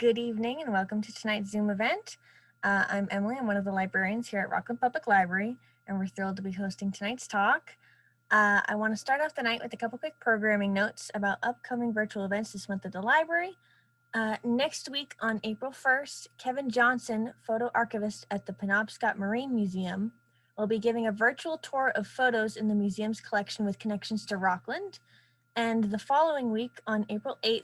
Good evening and welcome to tonight's Zoom event. I'm Emily, I'm one of the librarians here at Rockland Public Library, and we're thrilled to be hosting tonight's talk. I want to start off the night with a couple quick programming notes about upcoming virtual events this month at the library. Next week on April 1st, Kevin Johnson, photo archivist at the Penobscot Marine Museum, will be giving a virtual tour of photos in the museum's collection with connections to Rockland. And the following week on April 8th,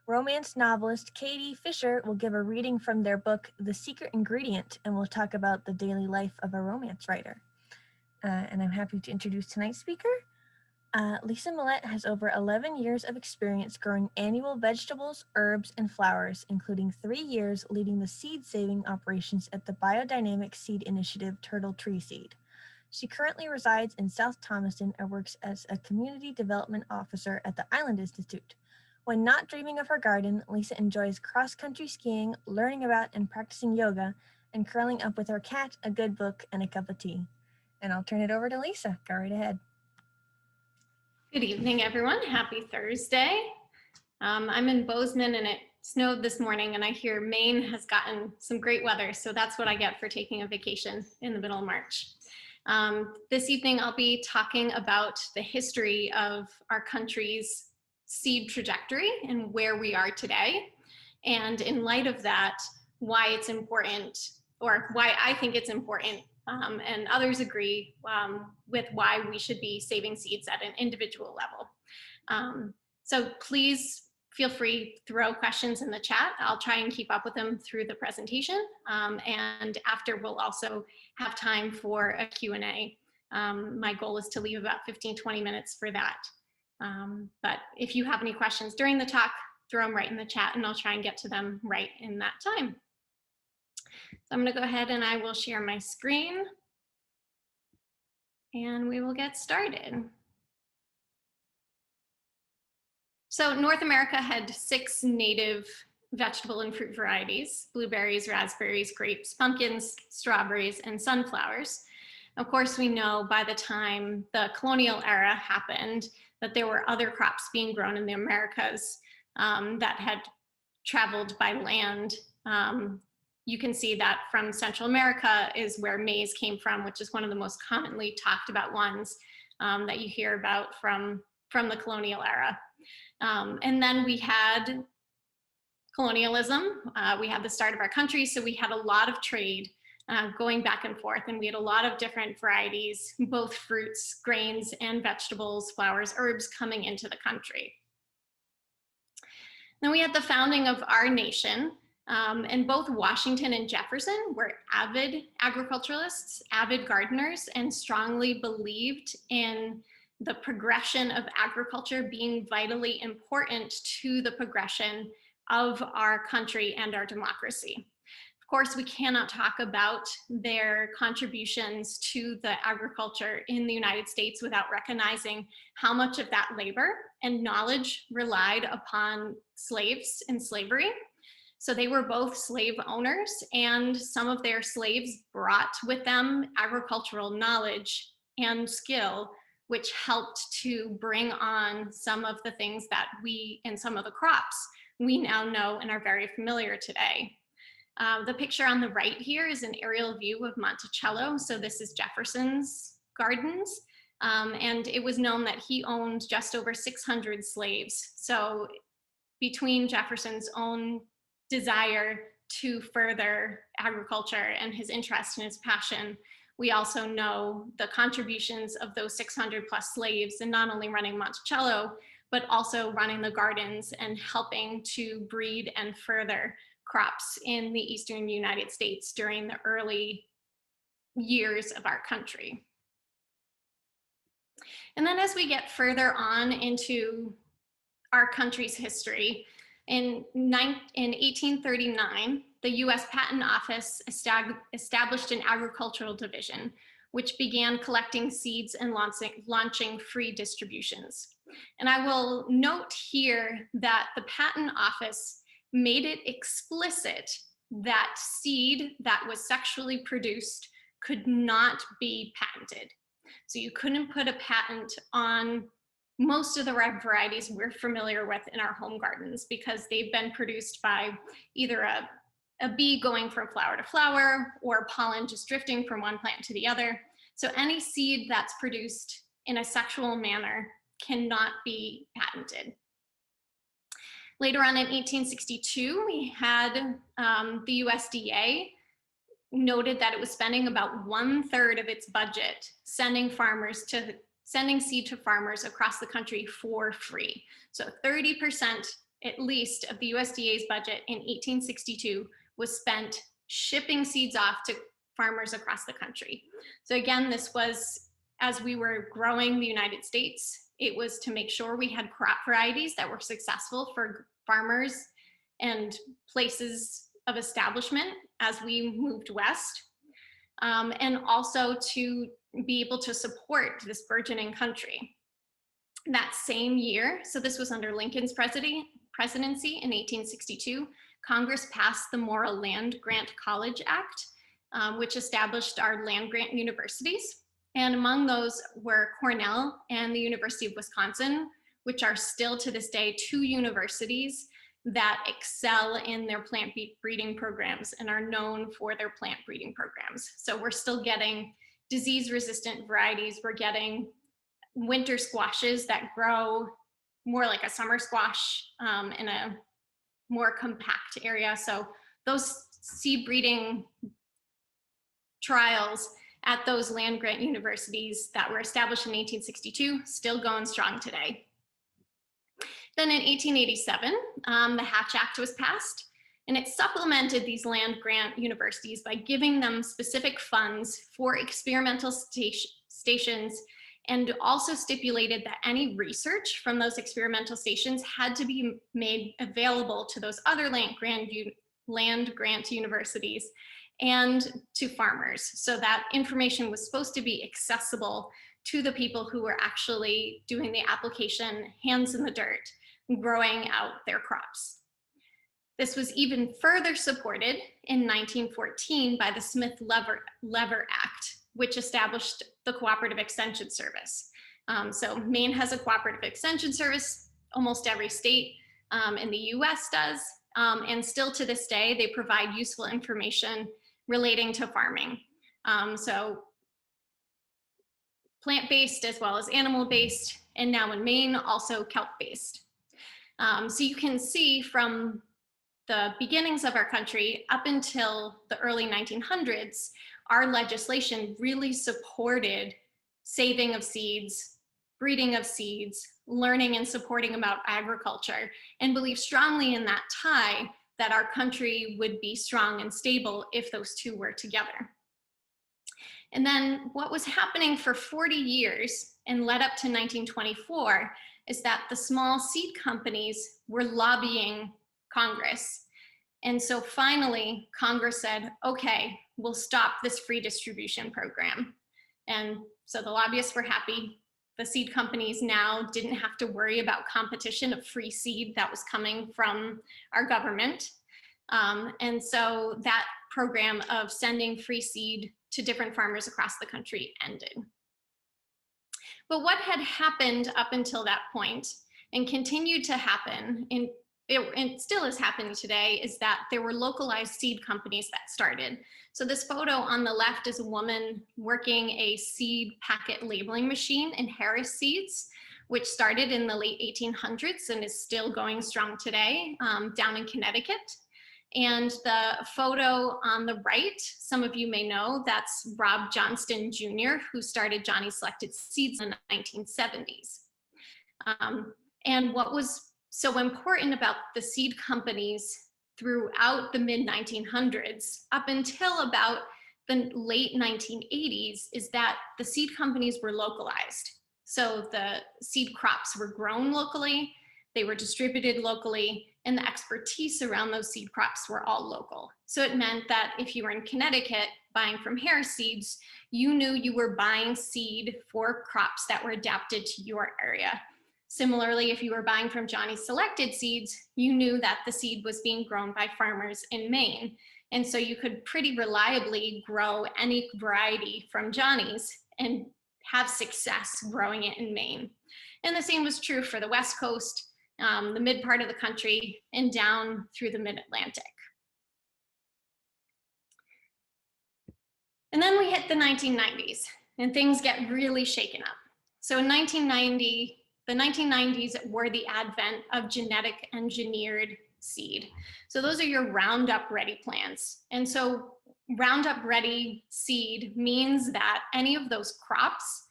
romance novelist Katie Fisher will give a reading from their book, The Secret Ingredient, and we'll talk about the daily life of a romance writer. And I'm happy to introduce tonight's speaker. Lisa Millette has over 11 years of experience growing annual vegetables, herbs, and flowers, including 3 years leading the seed saving operations at the Biodynamic Seed Initiative Turtle Tree Seed. She currently resides in South Thomaston and works as a community development officer at the Island Institute. When not dreaming of her garden, Lisa enjoys cross-country skiing, learning about and practicing yoga, and curling up with her cat, a good book, and a cup of tea. And I'll turn it over to Lisa. Go right ahead. Good evening, everyone. Happy Thursday. I'm in Bozeman and it snowed this morning, and I hear Maine has gotten some great weather, so that's what I get for taking a vacation in the middle of March. This evening, I'll be talking about the history of our country's seed trajectory and where we are today. And in light of that, why it's important, or why I think it's important, and others agree with why we should be saving seeds at an individual level. So please feel free to throw questions in the chat. I'll try and keep up with them through the presentation. And after, we'll also have time for a Q&A. My goal is to leave about 15-20 minutes for that. But if you have any questions during the talk, throw them right in the chat and I'll try and get to them right in that time. So I'm going to go ahead and I will share my screen and we will get started. So North America had 6 native vegetable and fruit varieties: blueberries, raspberries, grapes, pumpkins, strawberries, and sunflowers. Of course, we know by the time the colonial era happened that there were other crops being grown in the Americas that had traveled by land. You can see that from Central America is where maize came from, which is one of the most commonly talked about ones that you hear about from the colonial era. And then we had colonialism. We had the start of our country, so we had a lot of trade going back and forth, and we had a lot of different varieties, both fruits, grains, and vegetables, flowers, herbs coming into the country. Then we had the founding of our nation, and both Washington and Jefferson were avid agriculturalists, avid gardeners, and strongly believed in the progression of agriculture being vitally important to the progression of our country and our democracy. Of course, we cannot talk about their contributions to the agriculture in the United States without recognizing how much of that labor and knowledge relied upon slaves in slavery. So they were both slave owners, and some of their slaves brought with them agricultural knowledge and skill, which helped to bring on some of the things that and some of the crops we now know and are very familiar today. The picture on the right here is an aerial view of Monticello. So this is Jefferson's gardens. And it was known that he owned just over 600 slaves. So between Jefferson's own desire to further agriculture and his interest and his passion, we also know the contributions of those 600 plus slaves, and not only running Monticello, but also running the gardens and helping to breed and further crops in the eastern United States during the early years of our country. And then as we get further on into our country's history, in 1839, the US Patent Office established an agricultural division, which began collecting seeds and launching free distributions. And I will note here that the Patent Office made it explicit that seed that was sexually produced could not be patented. So you couldn't put a patent on most of the varieties we're familiar with in our home gardens because they've been produced by either a bee going from flower to flower or pollen just drifting from one plant to the other. So any seed that's produced in a sexual manner cannot be patented. Later on in 1862, we had the USDA noted that it was spending about 1/3 of its budget sending seed to farmers across the country for free. So 30% at least of the USDA's budget in 1862 was spent shipping seeds off to farmers across the country. So again, this was as we were growing the United States. It was to make sure we had crop varieties that were successful for farmers and places of establishment as we moved west, and also to be able to support this burgeoning country. That same year, so this was under Lincoln's presidency in 1862, Congress passed the Morrill Land Grant College Act, which established our land grant universities. And among those were Cornell and the University of Wisconsin, which are still to this day 2 universities that excel in their plant breeding programs and are known for their plant breeding programs. So we're still getting disease-resistant varieties. We're getting winter squashes that grow more like a summer squash in a more compact area. So those seed breeding trials at those land grant universities that were established in 1862 still going strong today. Then in 1887, the Hatch Act was passed, and it supplemented these land grant universities by giving them specific funds for experimental stations, and also stipulated that any research from those experimental stations had to be made available to those other land grant universities and to farmers, so that information was supposed to be accessible to the people who were actually doing the application, hands in the dirt, growing out their crops. This was even further supported in 1914 by the Smith-Lever Act, which established the Cooperative Extension Service. So Maine has a Cooperative Extension Service, almost every state in the US does, and still to this day, they provide useful information relating to farming. So plant-based as well as animal-based, and now in Maine, also kelp-based. So you can see from the beginnings of our country up until the early 1900s, our legislation really supported saving of seeds, breeding of seeds, learning and supporting about agriculture, and believed strongly in that tie that our country would be strong and stable if those two were together. And then what was happening for 40 years and led up to 1924 is that the small seed companies were lobbying Congress. And so finally, Congress said, okay, we'll stop this free distribution program. And so the lobbyists were happy. The seed companies now didn't have to worry about competition of free seed that was coming from our government. And so that program of sending free seed to different farmers across the country ended. But what had happened up until that point and continued to happen, and it still is happening today, is that there were localized seed companies that started. So this photo on the left is a woman working a seed packet labeling machine in Harris Seeds, which started in the late 1800s and is still going strong today down in Connecticut. And the photo on the right, some of you may know, that's Rob Johnston Jr., who started Johnny Selected Seeds in the 1970s. And what was so important about the seed companies throughout the mid-1900s up until about the late 1980s is that the seed companies were localized. So the seed crops were grown locally, they were distributed locally, and the expertise around those seed crops were all local. So it meant that if you were in Connecticut buying from Harris Seeds, you knew you were buying seed for crops that were adapted to your area. Similarly, if you were buying from Johnny's Selected Seeds, you knew that the seed was being grown by farmers in Maine. And so you could pretty reliably grow any variety from Johnny's and have success growing it in Maine. And the same was true for the West Coast, the mid part of the country, and down through the mid-Atlantic. And then we hit the 1990s, and things get really shaken up. So in 1990, the 1990s were the advent of genetic engineered seed. So those are your Roundup Ready plants. And so Roundup Ready seed means that any of those crops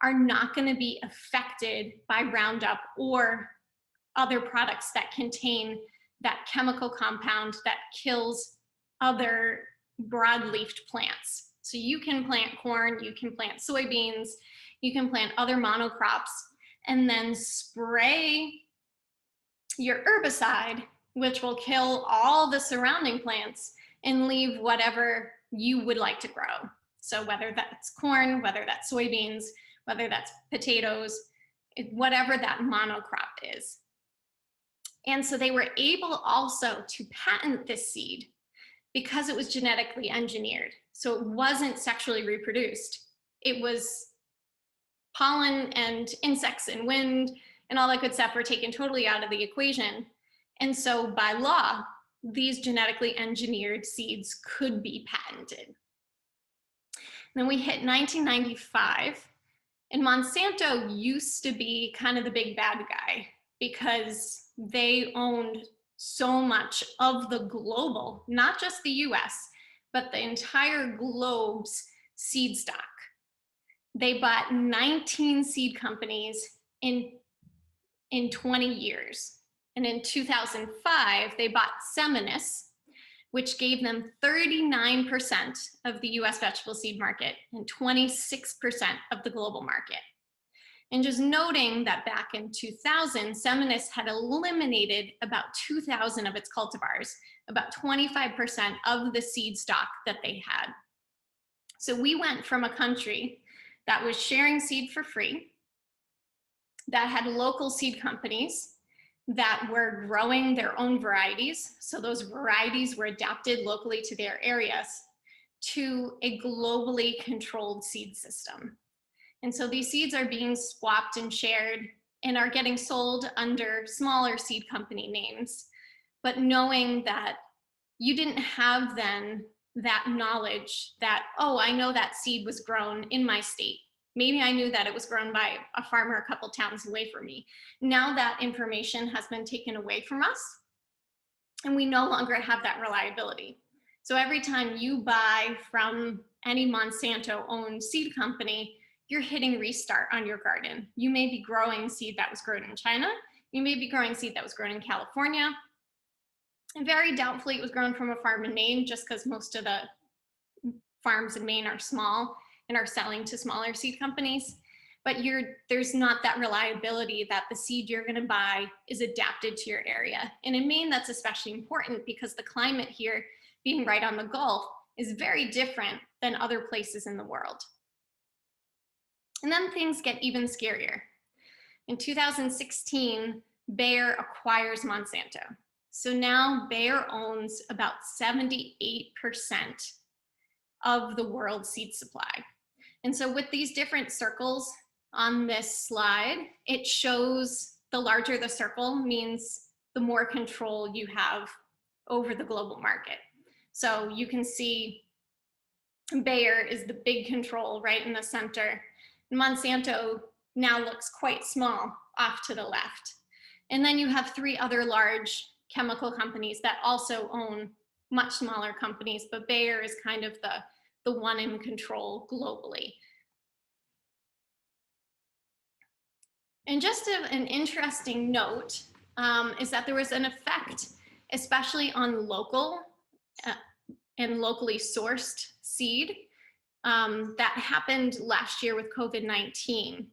are not going to be affected by Roundup or other products that contain that chemical compound that kills other broad-leafed plants. So you can plant corn, you can plant soybeans, you can plant other monocrops, and then spray your herbicide, which will kill all the surrounding plants and leave whatever you would like to grow. So whether that's corn, whether that's soybeans, whether that's potatoes, whatever that monocrop is. And so they were able also to patent this seed because it was genetically engineered. So it wasn't sexually reproduced. It was pollen and insects and wind and all that good stuff were taken totally out of the equation. And so by law, these genetically engineered seeds could be patented. And then we hit 1995, and Monsanto used to be kind of the big bad guy because they owned so much of the global, not just the US, but the entire globe's seed stock. They bought 19 seed companies in 20 years. And in 2005, they bought Seminis, which gave them 39% of the US vegetable seed market and 26% of the global market. And just noting that back in 2000, Seminis had eliminated about 2,000 of its cultivars, about 25% of the seed stock that they had. So we went from a country that was sharing seed for free, that had local seed companies that were growing their own varieties. So those varieties were adapted locally to their areas, to a globally controlled seed system. And so these seeds are being swapped and shared and are getting sold under smaller seed company names. But knowing that you didn't have then that knowledge that, oh, I know that seed was grown in my state. Maybe I knew that it was grown by a farmer a couple towns away from me. Now that information has been taken away from us, and we no longer have that reliability. So every time you buy from any Monsanto-owned seed company, you're hitting restart on your garden. You may be growing seed that was grown in China. You may be growing seed that was grown in California. And very doubtfully it was grown from a farm in Maine, just because most of the farms in Maine are small and are selling to smaller seed companies. But there's not that reliability that the seed you're going to buy is adapted to your area. And in Maine, that's especially important because the climate here, being right on the Gulf, is very different than other places in the world. And then things get even scarier. In 2016, Bayer acquires Monsanto. So now Bayer owns about 78% of the world's seed supply. And so with these different circles on this slide, it shows the larger the circle means the more control you have over the global market. So you can see Bayer is the big control right in the center. Monsanto now looks quite small off to the left. And then you have 3 other large chemical companies that also own much smaller companies, but Bayer is kind of the one in control globally. And just an interesting note is that there was an effect, especially on local and locally sourced seed that happened last year with COVID-19.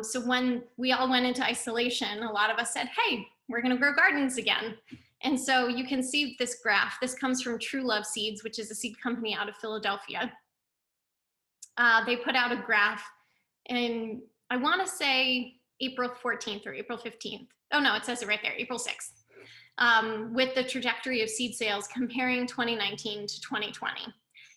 So when we all went into isolation, a lot of us said, hey, we're gonna grow gardens again. And so you can see this graph. This comes from True Love Seeds, which is a seed company out of Philadelphia. They put out a graph in, I wanna say April 14th or April 15th. Oh no, it says it right there, April 6th, with the trajectory of seed sales comparing 2019 to 2020.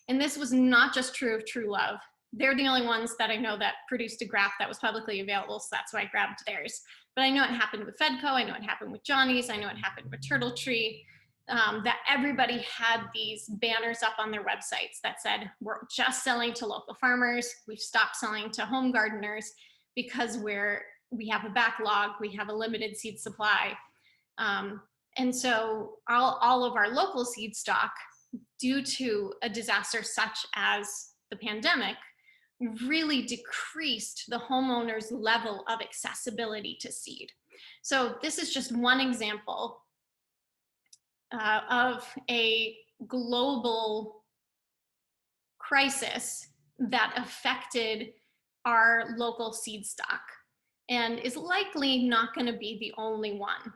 And this was not just true of True Love. they're the only ones that I know that produced a graph that was publicly available, so that's why I grabbed theirs. But I know it happened with Fedco, I know it happened with Johnny's, I know it happened with Turtle Tree, that everybody had these banners up on their websites that said, we're just selling to local farmers, we've stopped selling to home gardeners because we have a backlog, we have a limited seed supply. And so all of our local seed stock, due to a disaster such as the pandemic, really decreased the homeowner's level of accessibility to seed. So this is just one example of a global crisis that affected our local seed stock and is likely not going to be the only one.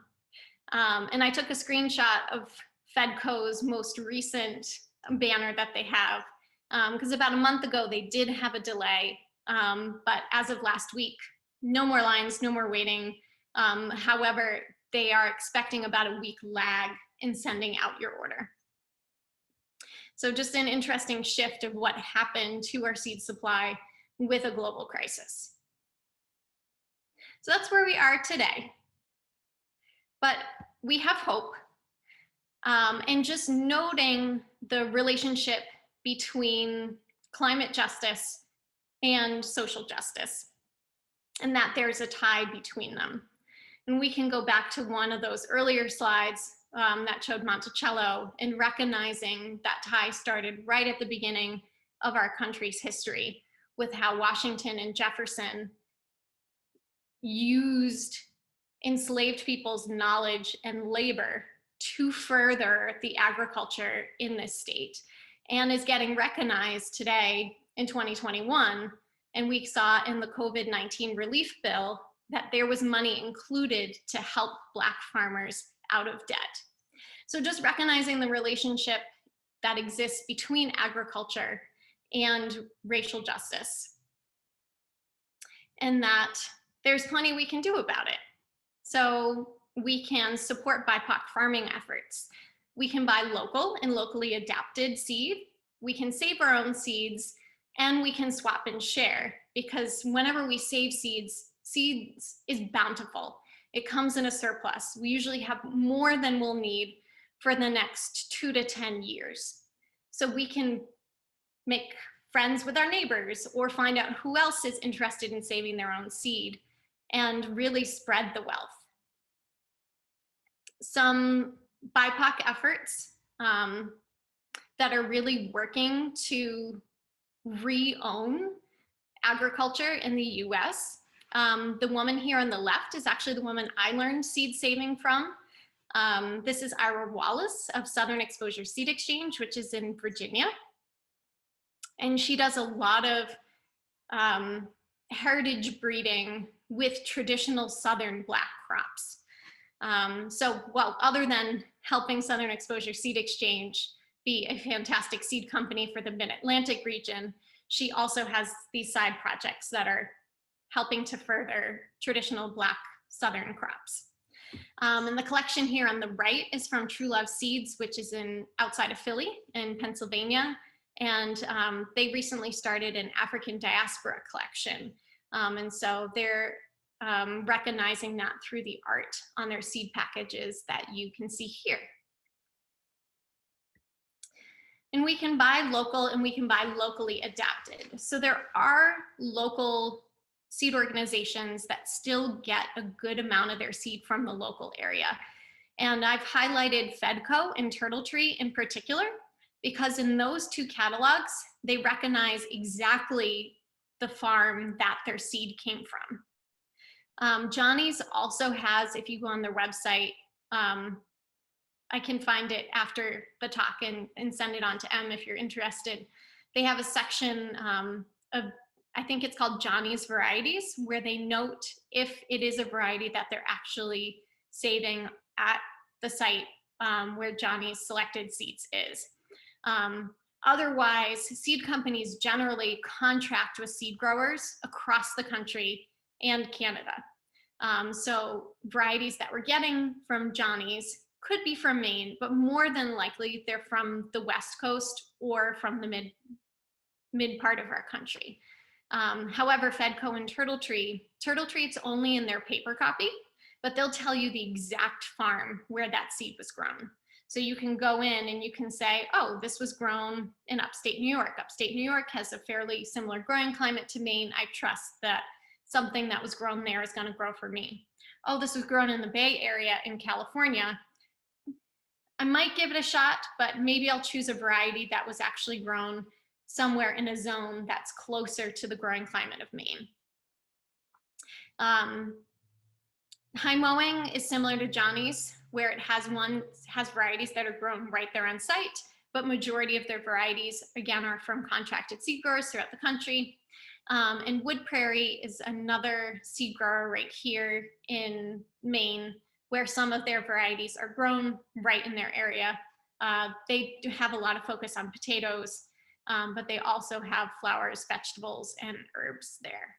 And I took a screenshot of Fedco's most recent banner that they have, because about a month ago they did have a delay, but as of last week, no more lines, no more waiting. However, they are expecting about a week lag in sending out your order. So just an interesting shift of what happened to our seed supply with a global crisis. So that's where we are today. But we have hope. And just noting the relationship between climate justice and social justice, and that there's a tie between them. And we can go back to one of those earlier slides that showed Monticello, and recognizing that tie started right at the beginning of our country's history with how Washington and Jefferson used enslaved people's knowledge and labor to further the agriculture in this state, and is getting recognized today in 2021. And we saw in the COVID-19 relief bill that there was money included to help Black farmers out of debt. So just recognizing the relationship that exists between agriculture and racial justice, and that there's plenty we can do about it. So we can support BIPOC farming efforts. We can buy local and locally adapted seed. We can save our own seeds, and we can swap and share, because whenever we save seeds, seeds is bountiful. It comes in a surplus. We usually have more than we'll need for the next 2 to 10 years. So we can make friends with our neighbors or find out who else is interested in saving their own seed and really spread the wealth. Some BIPOC efforts that are really working to re-own agriculture in the US. The woman here on the left is actually the woman I learned seed saving from. This is Ira Wallace of Southern Exposure Seed Exchange, which is in Virginia. And she does a lot of heritage breeding with traditional Southern Black crops. So, well, other than helping Southern Exposure Seed Exchange be a fantastic seed company for the Mid-Atlantic region, she also has these side projects that are helping to further traditional Black Southern crops. And the collection here on the right is from True Love Seeds, which is outside of Philly in Pennsylvania. And they recently started an African diaspora collection. And so they're recognizing that through the art on their seed packages that you can see here. And we can buy local and we can buy locally adapted. So there are local seed organizations that still get a good amount of their seed from the local area. And I've highlighted Fedco and Turtle Tree in particular, because in those two catalogs, they recognize exactly the farm that their seed came from. Johnny's also has, if you go on their website, I can find it after the talk and send it on to Em if you're interested. They have a section of, I think it's called Johnny's Varieties, where they note if it is a variety that they're actually saving at the site where Johnny's selected seeds is. Otherwise, seed companies generally contract with seed growers across the country and Canada. So varieties that we're getting from Johnny's could be from Maine, but more than likely they're from the West Coast or from the mid part of our country. However, Fedco and Turtle Tree, it's only in their paper copy, but they'll tell you the exact farm where that seed was grown. So you can go in and you can say, oh, this was grown in upstate New York. Upstate New York has a fairly similar growing climate to Maine. I trust that something that was grown there is going to grow for me. Oh, this was grown in the Bay Area in California. I might give it a shot, but maybe I'll choose a variety that was actually grown somewhere in a zone that's closer to the growing climate of Maine. High mowing is similar to Johnny's, where it has varieties that are grown right there on site, but majority of their varieties, again, are from contracted seed growers throughout the country. And Wood Prairie is another seed grower right here in Maine, where some of their varieties are grown right in their area. They do have a lot of focus on potatoes, but they also have flowers, vegetables, and herbs there.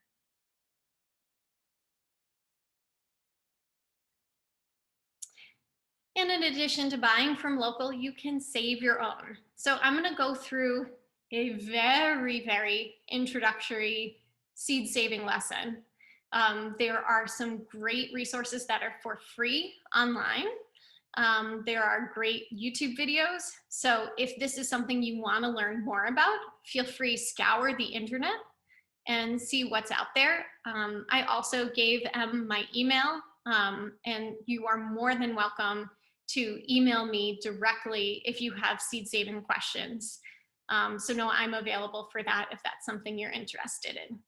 And in addition to buying from local, you can save your own. So I'm going to go through a very, very introductory seed saving lesson. There are some great resources that are for free online. There are great YouTube videos. So if this is something you want to learn more about, feel free to scour the internet and see what's out there. I also gave Em my email, and you are more than welcome to email me directly if you have seed saving questions. So no, I'm available for that if that's something you're interested in.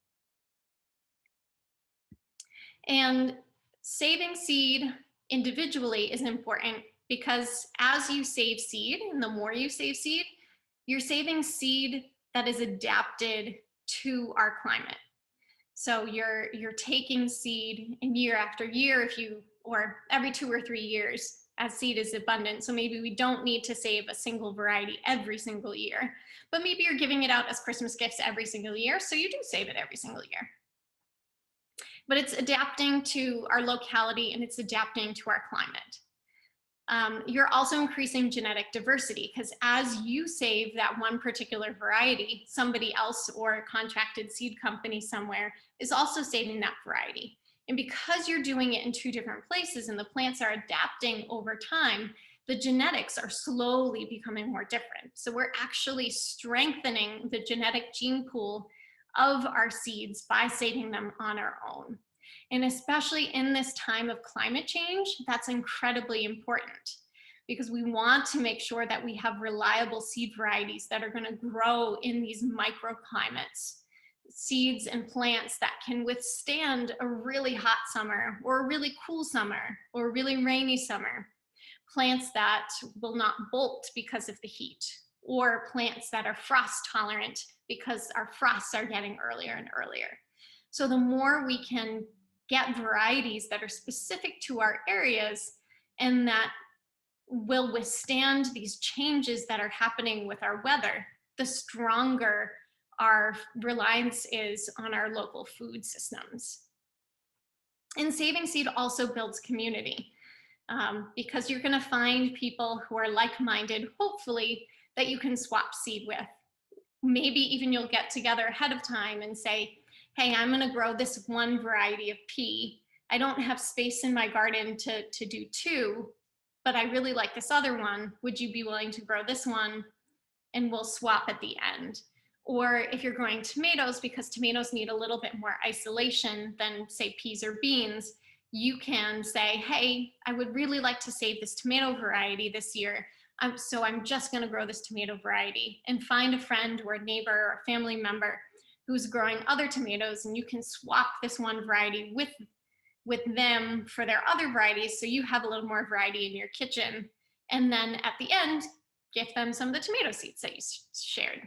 And saving seed individually is important because as you save seed, and the more you save seed, you're saving seed that is adapted to our climate. So you're taking seed in year after year, or every 2 or 3 years, as seed is abundant. So maybe we don't need to save a single variety every single year, but maybe you're giving it out as Christmas gifts every single year, so you do save it every single year. But it's adapting to our locality and it's adapting to our climate. You're also increasing genetic diversity because as you save that one particular variety, somebody else or a contracted seed company somewhere is also saving that variety. And because you're doing it in 2 different places and the plants are adapting over time, the genetics are slowly becoming more different. So we're actually strengthening the genetic gene pool of our seeds by saving them on our own. And especially in this time of climate change, that's incredibly important because we want to make sure that we have reliable seed varieties that are going to grow in these microclimates. Seeds and plants that can withstand a really hot summer or a really cool summer or a really rainy summer. Plants that will not bolt because of the heat, or plants that are frost tolerant because our frosts are getting earlier and earlier. So the more we can get varieties that are specific to our areas and that will withstand these changes that are happening with our weather, the stronger our reliance is on our local food systems. And saving seed also builds community because you're going to find people who are like-minded, hopefully, that you can swap seed with. Maybe even you'll get together ahead of time and say, hey, I'm going to grow this one variety of pea. I don't have space in my garden to do 2, but I really like this other one. Would you be willing to grow this one? And we'll swap at the end. Or if you're growing tomatoes, because tomatoes need a little bit more isolation than, say, peas or beans, you can say, hey, I would really like to save this tomato variety this year. So I'm just going to grow this tomato variety, and find a friend or a neighbor or a family member who's growing other tomatoes, and you can swap this one variety with them for their other varieties, so you have a little more variety in your kitchen. And then at the end, gift them some of the tomato seeds that you shared.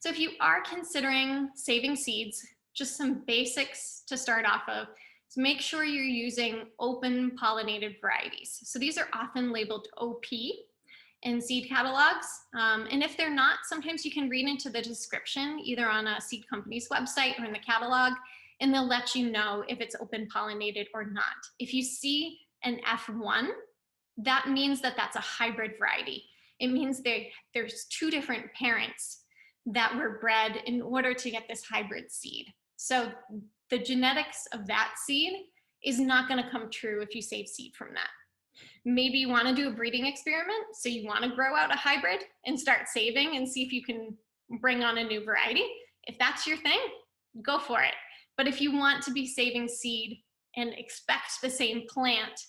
So if you are considering saving seeds, just some basics to start off of, is make sure you're using open pollinated varieties. So these are often labeled OP in seed catalogs. And if they're not, sometimes you can read into the description, either on a seed company's website or in the catalog, and they'll let you know if it's open pollinated or not. If you see an F1, that means that that's a hybrid variety. It means there's 2 different parents that were bred in order to get this hybrid seed. So the genetics of that seed is not going to come true if you save seed from that. Maybe you want to do a breeding experiment, so you want to grow out a hybrid and start saving and see if you can bring on a new variety. If that's your thing, go for it. But if you want to be saving seed and expect the same plant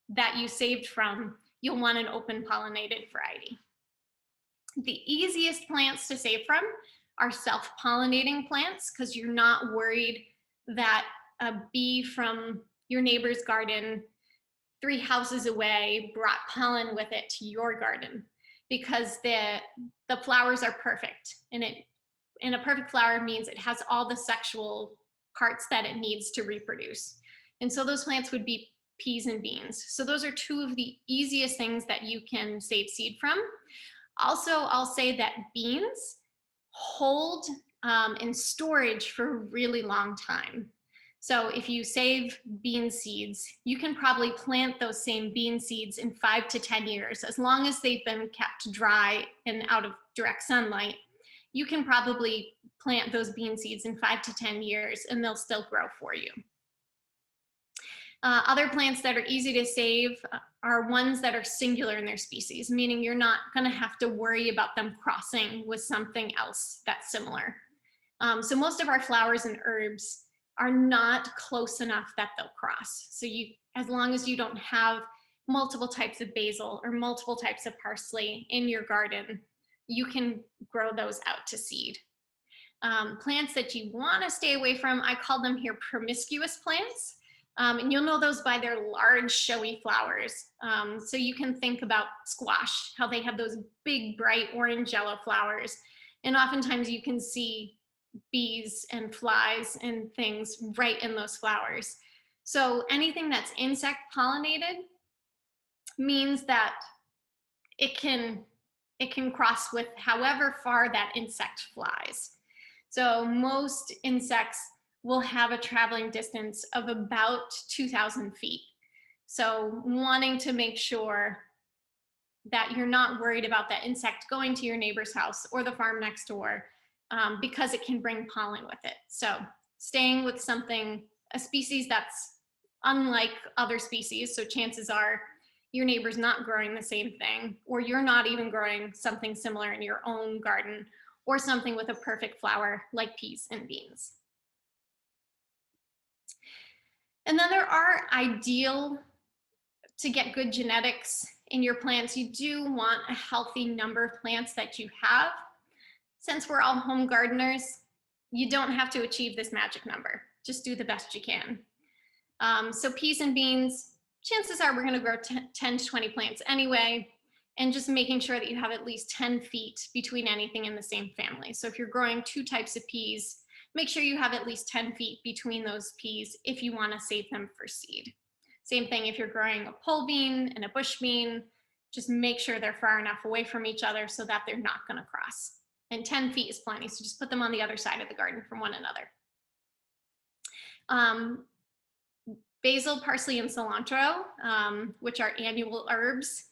that you saved from, you'll want an open pollinated variety. The easiest plants to save from are self-pollinating plants, because you're not worried that a bee from your neighbor's garden 3 houses away brought pollen with it to your garden, because the flowers are perfect, and a perfect flower means it has all the sexual parts that it needs to reproduce. And so those plants would be peas and beans. So those are 2 of the easiest things that you can save seed from. Also, I'll say that beans hold in storage for a really long time. So if you save bean seeds, you can probably plant those same bean seeds in 5 to 10 years. As long as they've been kept dry and out of direct sunlight, you can probably plant those bean seeds in 5 to 10 years and they'll still grow for you. Other plants that are easy to save are ones that are singular in their species, meaning you're not going to have to worry about them crossing with something else that's similar. So most of our flowers and herbs are not close enough that they'll cross. So as long as you don't have multiple types of basil or multiple types of parsley in your garden, you can grow those out to seed. Plants that you want to stay away from, I call them here promiscuous plants. And you'll know those by their large, showy flowers. So you can think about squash, how they have those big, bright orange yellow flowers. And oftentimes you can see bees and flies and things right in those flowers. So anything that's insect pollinated means that it can cross with however far that insect flies. So most insects will have a traveling distance of about 2,000 feet. So wanting to make sure that you're not worried about that insect going to your neighbor's house or the farm next door, because it can bring pollen with it. So staying with a species that's unlike other species, so chances are your neighbor's not growing the same thing, or you're not even growing something similar in your own garden, or something with a perfect flower like peas and beans. And then there are to get good genetics in your plants, you do want a healthy number of plants that you have. Since we're all home gardeners, you don't have to achieve this magic number. Just do the best you can. So peas and beans, chances are we're going to grow 10 to 20 plants anyway, and just making sure that you have at least 10 feet between anything in the same family. So if you're growing 2 types of peas, make sure you have at least 10 feet between those peas if you want to save them for seed. Same thing if you're growing a pole bean and a bush bean, just make sure they're far enough away from each other so that they're not going to cross. And 10 feet is plenty, so just put them on the other side of the garden from one another. Basil, parsley, and cilantro, which are annual herbs,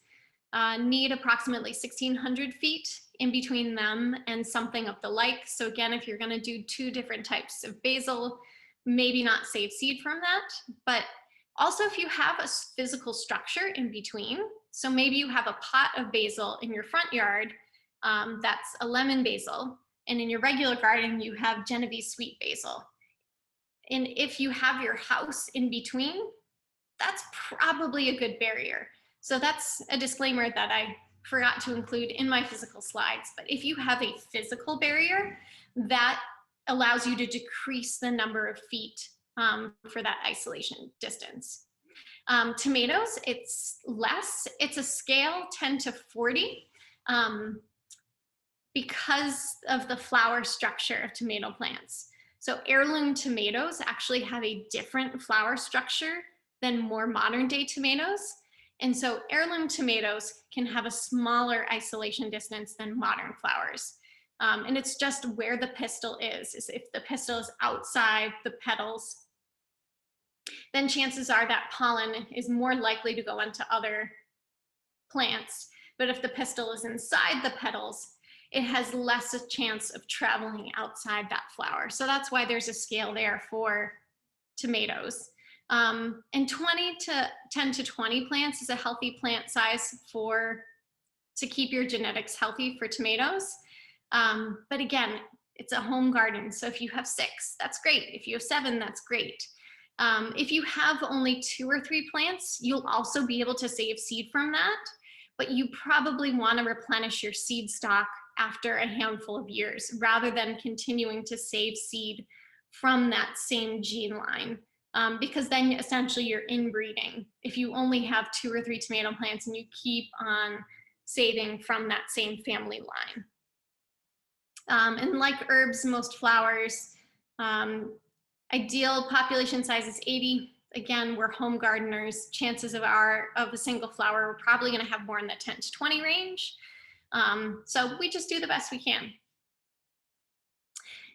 need approximately 1,600 feet in between them and something of the like. So again, if you're going to do 2 different types of basil, maybe not save seed from that. But also if you have a physical structure in between, so maybe you have a pot of basil in your front yard, that's a lemon basil, and in your regular garden you have Genovese sweet basil. And if you have your house in between, that's probably a good barrier. So that's a disclaimer that I forgot to include in my physical slides. But if you have a physical barrier, that allows you to decrease the number of feet for that isolation distance. Tomatoes, it's less. It's a scale 10 to 40 because of the flower structure of tomato plants. So heirloom tomatoes actually have a different flower structure than more modern day tomatoes. And so heirloom tomatoes can have a smaller isolation distance than modern flowers. And it's just where the pistil is if the pistil is outside the petals, then chances are that pollen is more likely to go into other plants. But if the pistil is inside the petals, it has less a chance of traveling outside that flower. So that's why there's a scale there for tomatoes. And 10 to 20 plants is a healthy plant size to keep your genetics healthy for tomatoes. But again, it's a home garden. So if you have 6, that's great. If you have 7, that's great. If you have only 2 or 3 plants, you'll also be able to save seed from that, but you probably want to replenish your seed stock after a handful of years rather than continuing to save seed from that same gene line. Because then essentially you're inbreeding if you only have 2 or 3 tomato plants and you keep on saving from that same family line. And like herbs, most flowers, ideal population size is 80. Again, we're home gardeners. Chances of a single flower, we're probably going to have more in the 10 to 20 range. So we just do the best we can.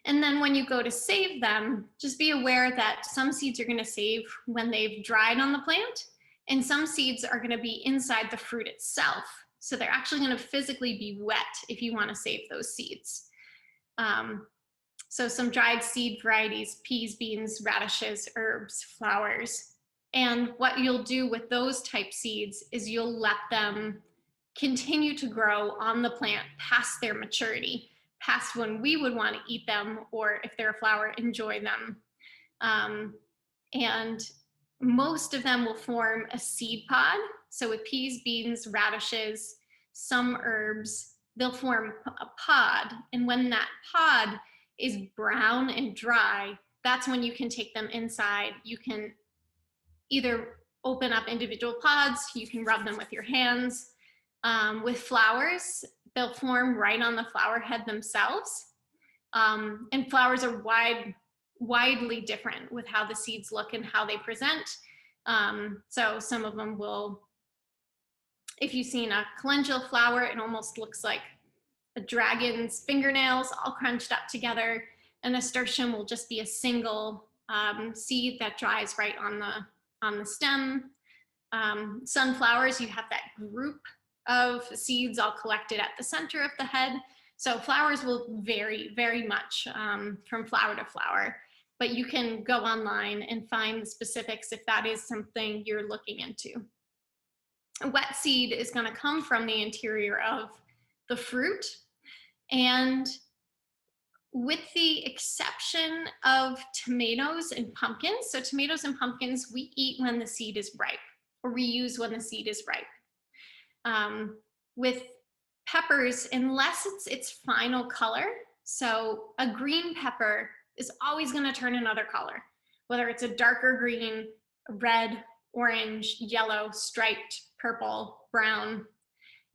And then when you go to save them, just be aware that some seeds you're going to save when they've dried on the plant, and some seeds are going to be inside the fruit itself. So they're actually going to physically be wet if you want to save those seeds. So some dried seed varieties, peas, beans, radishes, herbs, flowers. And what you'll do with those type seeds is you'll let them continue to grow on the plant past their maturity, past when we would want to eat them, or if they're a flower, enjoy them. And most of them will form a seed pod. So with peas, beans, radishes, some herbs, they'll form a pod. And when that pod is brown and dry, that's when you can take them inside. You can either open up individual pods, you can rub them with your hands. With flowers, they'll form right on the flower head themselves. And flowers are widely different with how the seeds look and how they present. So some of them will, if you've seen a calendula flower, it almost looks like a dragon's fingernails all crunched up together. A nasturtium will just be a single seed that dries right on the stem. Sunflowers, you have that group of seeds all collected at the center of the head. So flowers will vary very much from flower to flower, but you can go online and find the specifics if that is something you're looking into. A wet seed is going to come from the interior of the fruit, and with the exception of tomatoes and pumpkins, so tomatoes and pumpkins we eat when the seed is ripe, or we use when the seed is ripe. With peppers, unless it's its final color, so a green pepper is always going to turn another color, whether it's a darker green, red, orange, yellow, striped, purple, brown.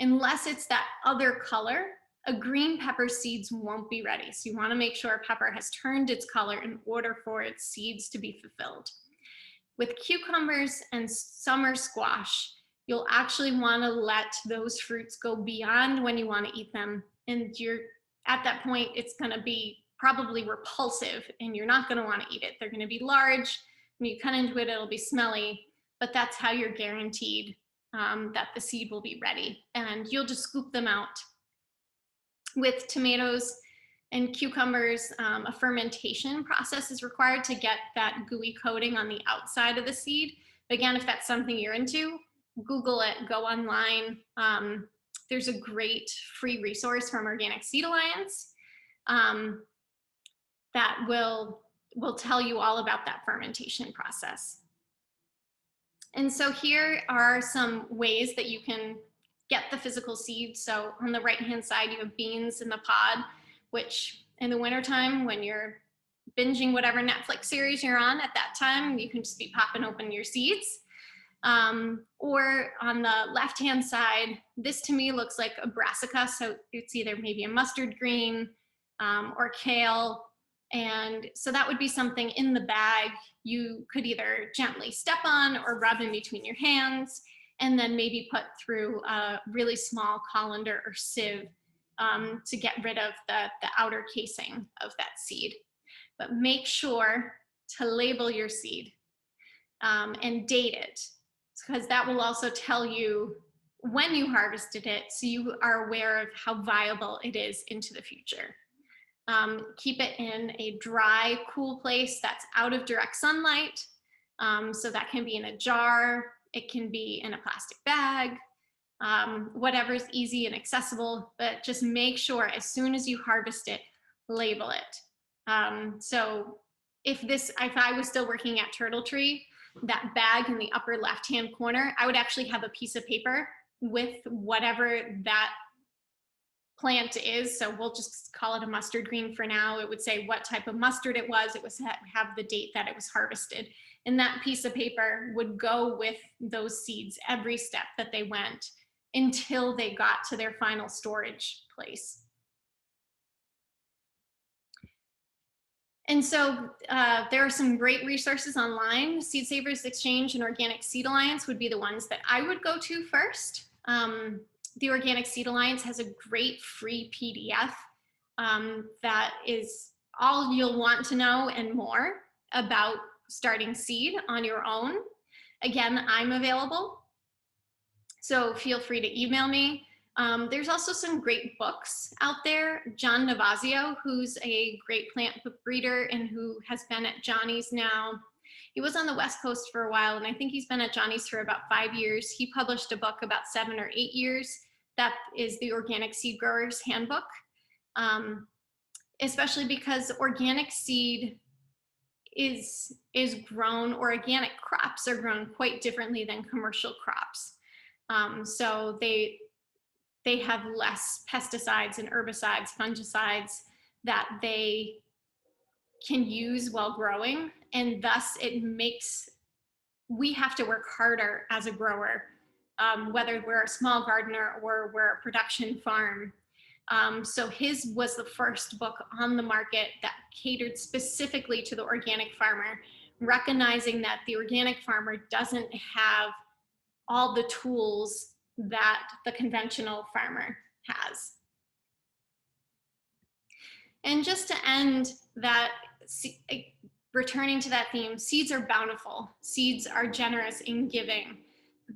Unless it's that other color, a green pepper seeds won't be ready. So you want to make sure a pepper has turned its color in order for its seeds to be fulfilled. With cucumbers and summer squash, you'll actually want to let those fruits go beyond when you want to eat them. And at that point, it's going to be probably repulsive and you're not going to want to eat it. They're going to be large. When you cut into it, it'll be smelly, but that's how you're guaranteed that the seed will be ready. And you'll just scoop them out. With tomatoes and cucumbers, a fermentation process is required to get that gooey coating on the outside of the seed. But again, if that's something you're into, Google it, go online. There's a great free resource from Organic Seed Alliance that will tell you all about that fermentation process. And so here are some ways that you can get the physical seed. So on the right-hand side, you have beans in the pod, which in the wintertime, when you're binging whatever Netflix series you're on at that time, you can just be popping open your seeds. Or on the left-hand side, this to me looks like a brassica. So it's either maybe a mustard green or kale. And so that would be something in the bag you could either gently step on or rub in between your hands, and then maybe put through a really small colander or sieve to get rid of the outer casing of that seed. But make sure to label your seed and date it, because that will also tell you when you harvested it, so you are aware of how viable it is into the future. Keep it in a dry, cool place that's out of direct sunlight. So that can be in a jar, it can be in a plastic bag, whatever's easy and accessible, but just make sure as soon as you harvest it, label it. So if I was still working at Turtle Tree, that bag in the upper left-hand corner, I would actually have a piece of paper with whatever that plant is. So we'll just call it a mustard green for now. It would say what type of mustard it was. It was have the date that it was harvested. And that piece of paper would go with those seeds every step that they went until they got to their final storage place. And so there are some great resources online. Seed Savers Exchange and Organic Seed Alliance would be the ones that I would go to first. The Organic Seed Alliance has a great free PDF that is all you'll want to know and more about starting seed on your own. Again, I'm available, so feel free to email me. There's also some great books out there. John Navazio, who's a great plant book breeder and who has been at Johnny's now. He was on the West Coast for a while, and I think he's been at Johnny's for about 5 years. He published a book about 7 or 8 years. That is the Organic Seed Grower's Handbook, especially because organic seed is grown, or organic crops are grown quite differently than commercial crops. So they have less pesticides and herbicides, fungicides that they can use while growing. And thus we have to work harder as a grower, whether we're a small gardener or we're a production farm. So his was the first book on the market that catered specifically to the organic farmer, recognizing that the organic farmer doesn't have all the tools that the conventional farmer has. And just to end that, returning to that theme, seeds are bountiful. Seeds are generous in giving.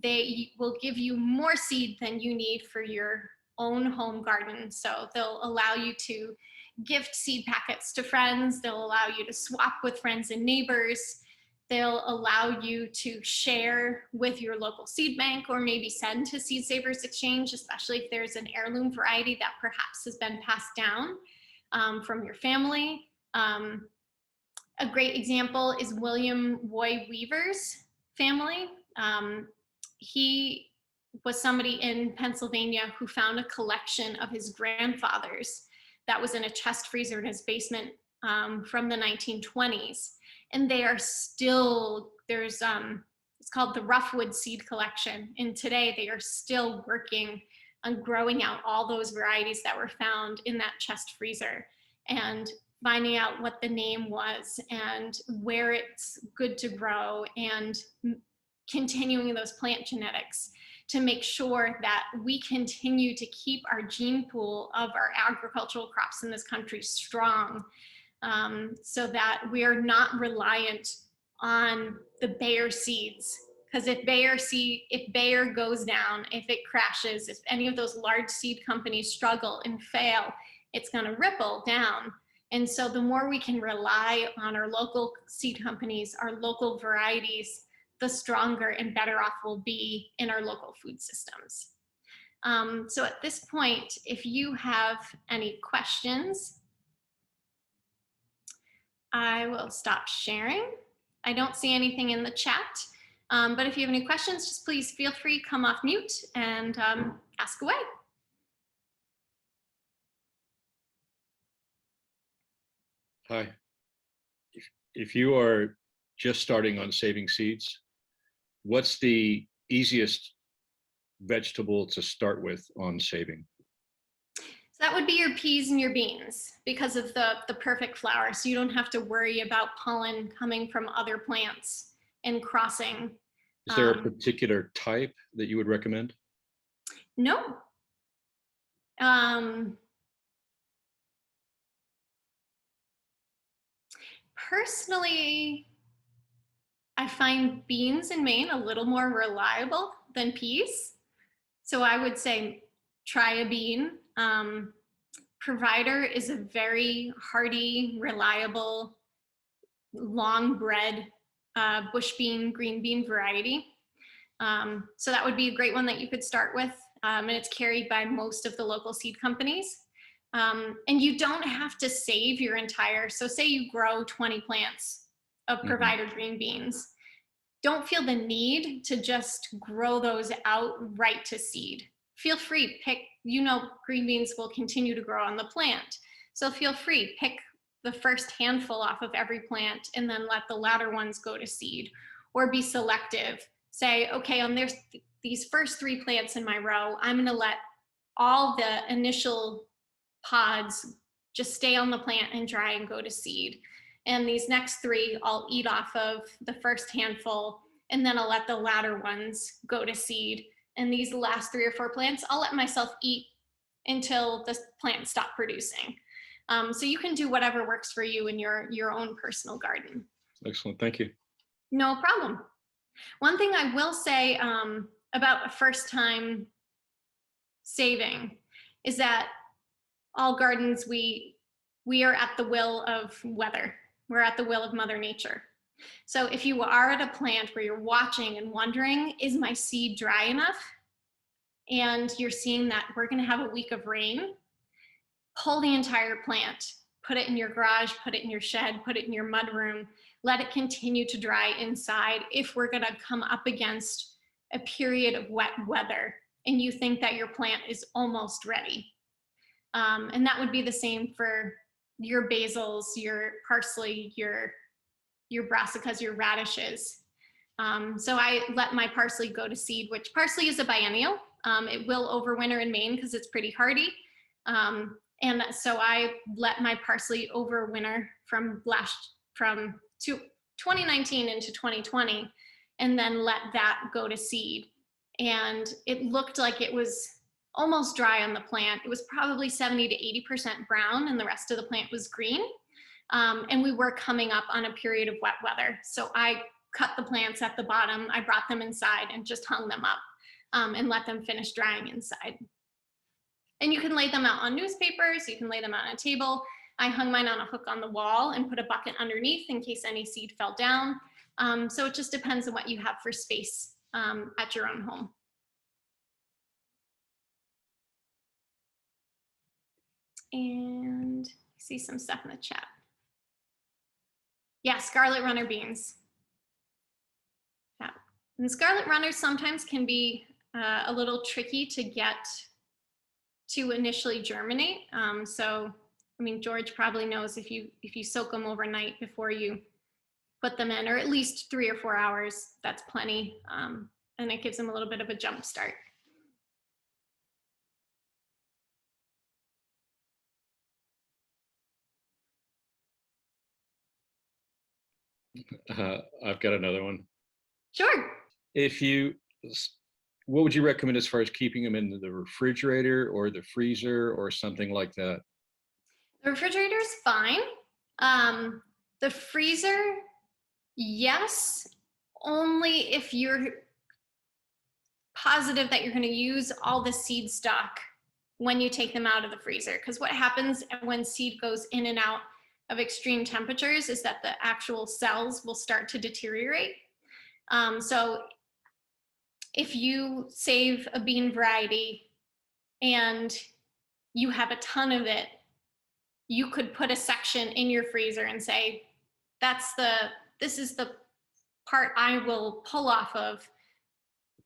They will give you more seed than you need for your own home garden. So they'll allow you to gift seed packets to friends. They'll allow you to swap with friends and neighbors. They'll allow you to share with your local seed bank, or maybe send to Seed Savers Exchange, especially if there's an heirloom variety that perhaps has been passed down from your family. A great example is William Woy Weaver's family. He was somebody in Pennsylvania who found a collection of his grandfather's that was in a chest freezer in his basement from the 1920s. And they are still, it's called the Roughwood Seed Collection. And today they are still working on growing out all those varieties that were found in that chest freezer, and finding out what the name was and where it's good to grow, and continuing those plant genetics to make sure that we continue to keep our gene pool of our agricultural crops in this country strong, so that we are not reliant on the Bayer seeds. Because if Bayer goes down, if it crashes, if any of those large seed companies struggle and fail, it's going to ripple down. And so the more we can rely on our local seed companies, our local varieties, the stronger and better off we'll be in our local food systems. So at this point, if you have any questions, I will stop sharing. I don't see anything in the chat, but if you have any questions, just please feel free, come off mute and ask away. Hi. If you are just starting on saving seeds, what's the easiest vegetable to start with on saving? So that would be your peas and your beans, because of the perfect flower. So you don't have to worry about pollen coming from other plants and crossing. Is there a particular type that you would recommend? No. Personally, I find beans in Maine a little more reliable than peas. So I would say try a bean. Provider is a very hardy, reliable, long bred bush bean, green bean variety. So that would be a great one that you could start with. And it's carried by most of the local seed companies. And you don't have to save your entire, so say you grow 20 plants of provider green beans. Don't feel the need to just grow those out right to seed. Feel free, pick, green beans will continue to grow on the plant. So feel free, pick the first handful off of every plant and then let the latter ones go to seed, or be selective. Say, okay, on these first 3 plants in my row, I'm gonna let all the initial pods just stay on the plant and dry and go to seed. And these next 3, I'll eat off of the first handful, and then I'll let the latter ones go to seed. And these last 3 or 4 plants, I'll let myself eat until the plants stop producing. So you can do whatever works for you in your own personal garden. Excellent, thank you. No problem. One thing I will say about a first time saving is that all gardens, we are at the will of weather. We're at the will of Mother Nature. So if you are at a plant where you're watching and wondering, is my seed dry enough? And you're seeing that we're gonna have a week of rain, pull the entire plant, put it in your garage, put it in your shed, put it in your mudroom, let it continue to dry inside if we're gonna come up against a period of wet weather and you think that your plant is almost ready. And that would be the same for your basils, your parsley, your brassicas, your radishes. So I let my parsley go to seed, which parsley is a biennial. It will overwinter in Maine because it's pretty hardy. And so I let my parsley overwinter from 2019 into 2020, and then let that go to seed. And it looked like it was almost dry on the plant. It was probably 70 to 80% brown, and the rest of the plant was green. And we were coming up on a period of wet weather. So I cut the plants at the bottom, I brought them inside and just hung them up and let them finish drying inside. And you can lay them out on newspapers, you can lay them out on a table. I hung mine on a hook on the wall and put a bucket underneath in case any seed fell down. So it just depends on what you have for space at your own home. And I see some stuff in the chat. Yeah, scarlet runner beans. Yeah. And scarlet runners sometimes can be a little tricky to get to initially germinate. So, I mean, George probably knows if you soak them overnight before you put them in, or at least 3 or 4 hours, that's plenty. And it gives them a little bit of a jump start. I've got another one. Sure. What would you recommend as far as keeping them in the refrigerator or the freezer or something like that? The refrigerator is fine. The freezer, yes, only if you're positive that you're going to use all the seed stock when you take them out of the freezer. Because what happens when seed goes in and out of extreme temperatures is that the actual cells will start to deteriorate. So if you save a bean variety and you have a ton of it, you could put a section in your freezer and say, this is the part I will pull off of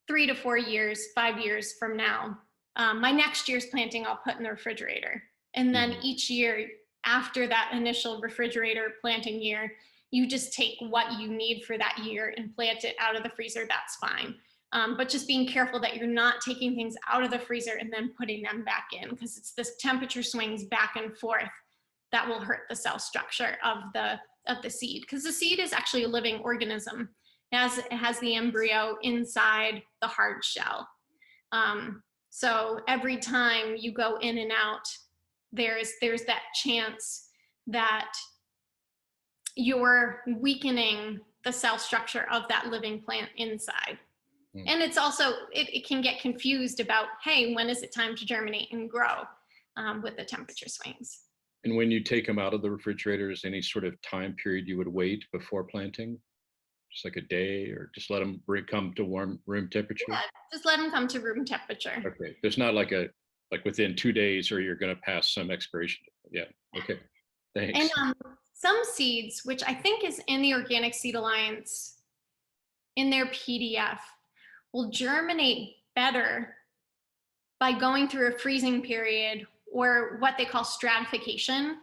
3 to 4 years, 5 years from now. My next year's planting I'll put in the refrigerator. And then each year after that initial refrigerator planting year, you just take what you need for that year and plant it out of the freezer, that's fine. But just being careful that you're not taking things out of the freezer and then putting them back in, because it's this temperature swings back and forth that will hurt the cell structure of the seed, because the seed is actually a living organism. It has the embryo inside the hard shell. So every time you go in and out, there's that chance that you're weakening the cell structure of that living plant inside. And it's also, it can get confused about, hey, when is it time to germinate and grow with the temperature swings? And when you take them out of the refrigerator, is any sort of time period you would wait before planting? Just like a day, or just let them come to warm room temperature? Yeah, just let them come to room temperature. Okay, there's not like within 2 days, or you're going to pass some expiration. Yeah, okay, thanks. And some seeds, which I think is in the Organic Seed Alliance, in their PDF, will germinate better by going through a freezing period, or what they call stratification,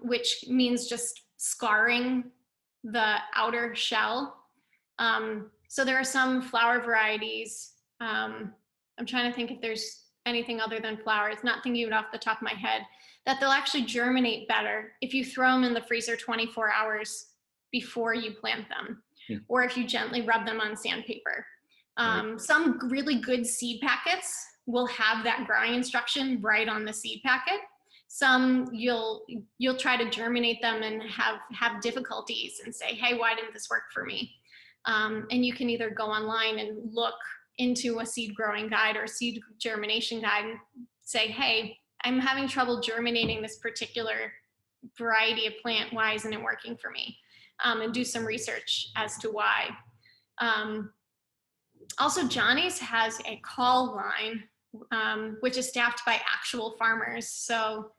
which means just scarring the outer shell. So there are some flower varieties. I'm trying to think if there's anything other than flowers, not thinking of it off the top of my head, that they'll actually germinate better if you throw them in the freezer 24 hours before you plant them, or if you gently rub them on sandpaper. Some really good seed packets will have that growing instruction right on the seed packet. Some you'll try to germinate them and have difficulties and say, hey, why didn't this work for me? And you can either go online and look into a seed growing guide or seed germination guide and say, hey, I'm having trouble germinating this particular variety of plant. Why isn't it working for me? And do some research as to why. Also, Johnny's has a call line, which is staffed by actual farmers. So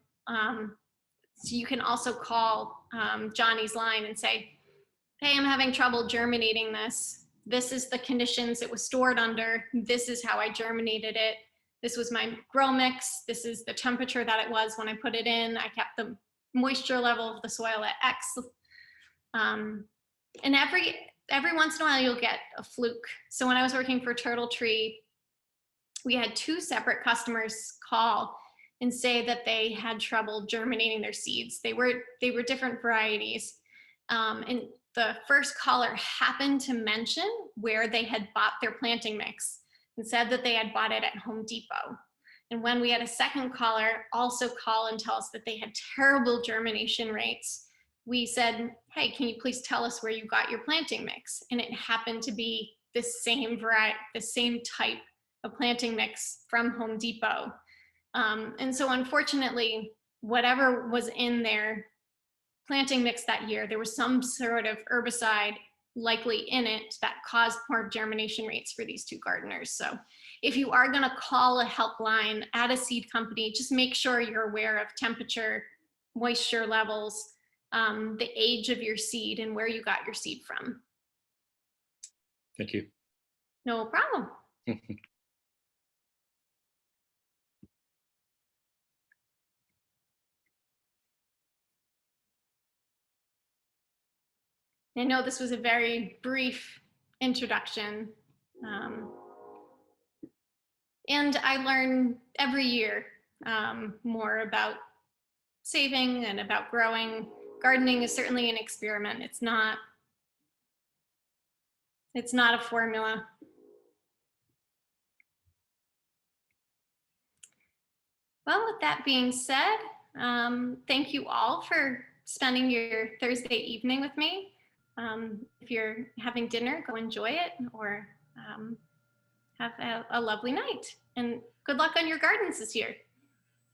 you can also call Johnny's line and say, hey, I'm having trouble germinating this. This is the conditions it was stored under. This is how I germinated it. This was my grow mix. This is the temperature that it was when I put it in. I kept the moisture level of the soil at X. And every once in a while you'll get a fluke. So when I was working for Turtle Tree, we had 2 separate customers call and say that they had trouble germinating their seeds. They were different varieties. And the first caller happened to mention where they had bought their planting mix and said that they had bought it at Home Depot. And when we had a second caller also call and tell us that they had terrible germination rates, we said, hey, can you please tell us where you got your planting mix? And it happened to be the same variety, the same type of planting mix from Home Depot. And so unfortunately, whatever was in their planting mix that year, there was some sort of herbicide likely in it that caused poor germination rates for these 2 gardeners. So if you are going to call a helpline at a seed company, just make sure you're aware of temperature, moisture levels, the age of your seed, and where you got your seed from. Thank you. No problem. I know this was a very brief introduction, and I learn every year more about saving and about growing. Gardening is certainly an experiment. It's not a formula. Well, with that being said, thank you all for spending your Thursday evening with me. If you're having dinner, go enjoy it, or have a lovely night. And good luck on your gardens this year.